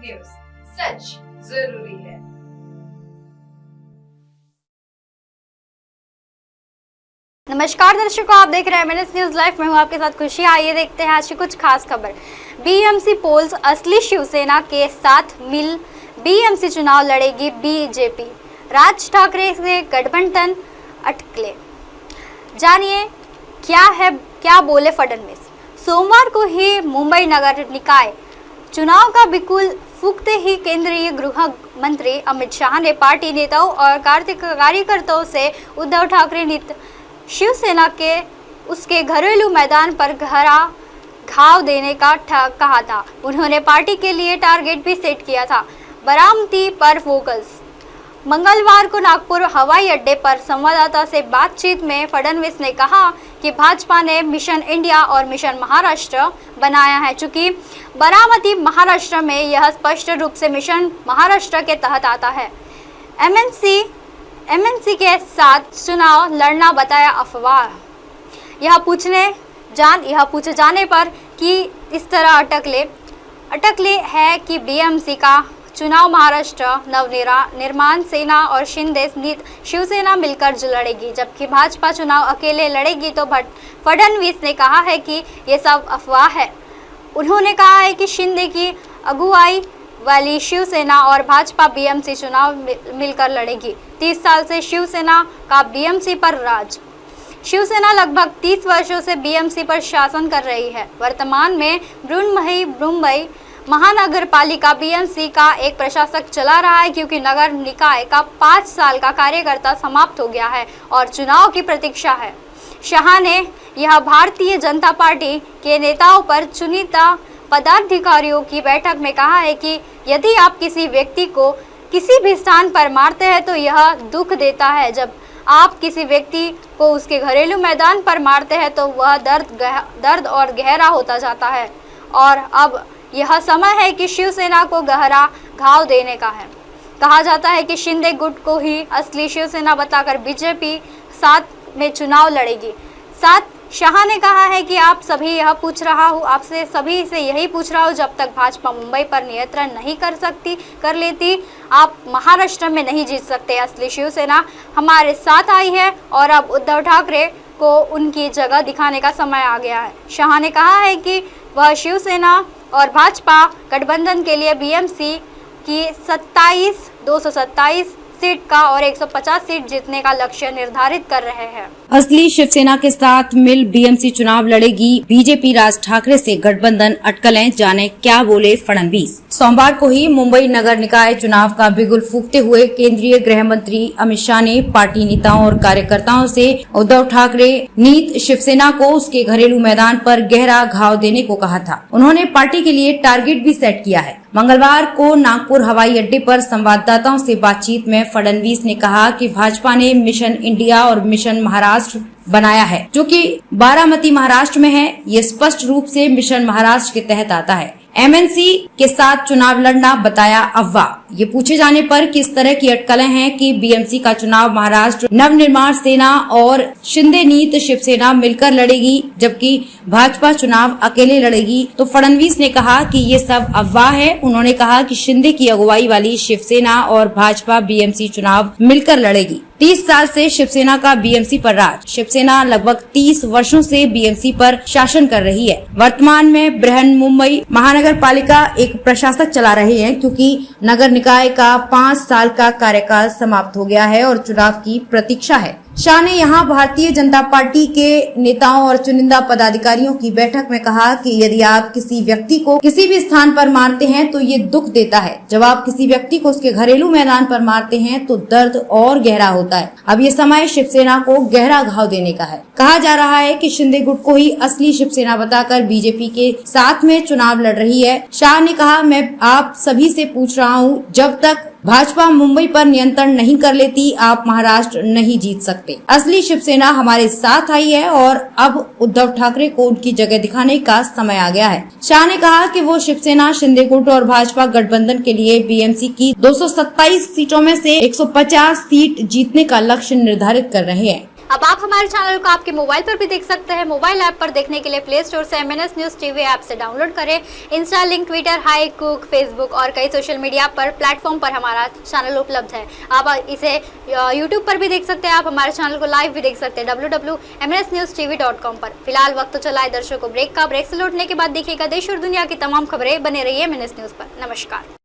News, सच जरूरी है। नमस्कार दर्शकों, आप देख रहे हैं MNS न्यूज लाइव। मैं हूं आपके साथ खुशी। आइए देखते हैं आज की कुछ खास खबर। BMC पोल्स असली शिवसेना के साथ मिल BMC चुनाव लड़ेगी बीजेपी, राज ठाकरे से गठबंधन अटकले। जानिए क्या बोले फडणवीस। सोमवार को ही मुंबई नगर निकाय चुनाव का बिगुल फूंकते ही केंद्रीय गृह मंत्री अमित शाह ने पार्टी नेताओं और कार्यकर्ताओं से उद्धव ठाकरे नीत शिवसेना के उसके घरेलू मैदान पर गहरा घाव देने का कहा था। उन्होंने पार्टी के लिए टारगेट भी सेट किया था। बरामदी पर फोकस। मंगलवार को नागपुर हवाई अड्डे पर संवाददाता से बातचीत में फडणवीस ने कहा कि भाजपा ने मिशन इंडिया और मिशन महाराष्ट्र बनाया है। चूंकि बारामती महाराष्ट्र में यह स्पष्ट रूप से मिशन महाराष्ट्र के तहत आता है। MNC के साथ चुनाव लड़ना बताया अफवाह। यह पूछे जाने पर कि इस तरह अटकले है कि BMC का चुनाव महाराष्ट्र नवनिर्माण सेना और शिंदे नीत शिवसेना मिलकर लड़ेगी, जबकि भाजपा चुनाव अकेले लड़ेगी। तो फडणवीस ने कहा है कि ये सब अफवाह है। उन्होंने कहा है कि शिंदे की अगुवाई वाली शिवसेना और भाजपा BMC चुनाव मिलकर लड़ेगी। 30 साल से शिवसेना का BMC पर राज। शिवसेना लगभग 30 वर्षों से BMC पर शासन कर रही है। वर्तमान में मुंबई महानगर पालिका BMC का एक प्रशासक चला रहा है, क्योंकि नगर निकाय का 5 साल का कार्यकाल समाप्त हो गया है और चुनाव की प्रतीक्षा है। शाह ने यह भारतीय जनता पार्टी के नेताओं पर चुनिंदा पदाधिकारियों की बैठक में कहा है कि यदि आप किसी व्यक्ति को किसी भी स्थान पर मारते हैं तो यह दुख देता है। जब आप किसी व्यक्ति को उसके घरेलू मैदान पर मारते हैं तो वह दर्द और गहरा होता जाता है, और अब यह समय है कि शिवसेना को गहरा घाव देने का है। कहा जाता है कि शिंदे गुट को ही असली शिवसेना बताकर बीजेपी साथ में चुनाव लड़ेगी। शाह ने कहा है कि आपसे सभी से यही पूछ रहा हूँ, जब तक भाजपा मुंबई पर नियंत्रण नहीं कर लेती, आप महाराष्ट्र में नहीं जीत सकते। असली शिवसेना हमारे साथ आई है और अब उद्धव ठाकरे को उनकी जगह दिखाने का समय आ गया है। शाह ने कहा है कि वह शिवसेना और भाजपा गठबंधन के लिए BMC की 227 सीट का और 150 सीट जीतने का लक्ष्य निर्धारित कर रहे हैं। असली शिवसेना के साथ मिल BMC चुनाव लड़ेगी बीजेपी, राज ठाकरे से गठबंधन अटकलें। जाने क्या बोले फडणवीस। सोमवार को ही मुंबई नगर निकाय चुनाव का बिगुल फूंकते हुए केंद्रीय गृह मंत्री अमित शाह ने पार्टी नेताओं और कार्यकर्ताओं से उद्धव ठाकरे नीत शिवसेना को उसके घरेलू मैदान पर गहरा घाव देने को कहा था। उन्होंने पार्टी के लिए टारगेट भी सेट किया है। मंगलवार को नागपुर हवाई अड्डे पर संवाददाताओं से बातचीत में फडणवीस ने कहा कि भाजपा ने मिशन इंडिया और मिशन महाराष्ट्र बनाया है, जो कि बारामती महाराष्ट्र में है। ये स्पष्ट रूप से मिशन महाराष्ट्र के तहत आता है। MNC के साथ चुनाव लड़ना बताया अफवाह। ये पूछे जाने पर किस तरह की अटकलें हैं कि BMC का चुनाव महाराष्ट्र नवनिर्माण सेना और शिंदे नीत शिवसेना मिलकर लड़ेगी, जबकि भाजपा चुनाव अकेले लड़ेगी, तो फडणवीस ने कहा कि ये सब अफवाह है। उन्होंने कहा कि शिंदे की अगुवाई वाली शिवसेना और भाजपा BMC चुनाव मिलकर लड़ेगी। 30 साल से शिवसेना का BMC पर राज। शिवसेना लगभग 30 वर्षों से BMC पर शासन कर रही है। वर्तमान में बृहन मुंबई महानगर पालिका एक प्रशासक चला रहे हैं, क्योंकि नगर निकाय का 5 साल का कार्यकाल समाप्त हो गया है और चुनाव की प्रतीक्षा है। शाह ने यहां भारतीय जनता पार्टी के नेताओं और चुनिंदा पदाधिकारियों की बैठक में कहा कि यदि आप किसी व्यक्ति को किसी भी स्थान पर मारते हैं तो ये दुख देता है। जब आप किसी व्यक्ति को उसके घरेलू मैदान पर मारते हैं तो दर्द और गहरा होता है। अब ये समय शिवसेना को गहरा घाव देने का है। कहा जा रहा है कि शिंदे गुट को ही असली शिवसेना बताकर बीजेपी के साथ में चुनाव लड़ रही है। शाह ने कहा, मैं आप सभी से पूछ रहा हूँ, जब तक भाजपा मुंबई पर नियंत्रण नहीं कर लेती, आप महाराष्ट्र नहीं जीत सकते। असली शिवसेना हमारे साथ आई है और अब उद्धव ठाकरे को उनकी जगह दिखाने का समय आ गया है। शाह ने कहा कि वो शिवसेना, शिंदे गुट और भाजपा गठबंधन के लिए BMC की 227 सीटों में से 150 सीट जीतने का लक्ष्य निर्धारित कर रहे हैं। अब आप हमारे चैनल को आपके मोबाइल पर भी देख सकते हैं। मोबाइल ऐप पर देखने के लिए प्ले स्टोर से MNS न्यूज़ टीवी ऐप से डाउनलोड करें। Insta, link, Twitter, high cook, Facebook और कई सोशल मीडिया पर प्लेटफॉर्म पर हमारा चैनल उपलब्ध है। आप इसे यूट्यूब पर भी देख सकते हैं। आप हमारे चैनल को लाइव भी देख सकते हैं www.mnsnewstv.com पर। फिलहाल वक्त तो चला है दर्शकों ब्रेक का। ब्रेक से लौटने के बाद देखिएगा देश और दुनिया की तमाम खबरें। बने रहिए MNS न्यूज़ पर। नमस्कार।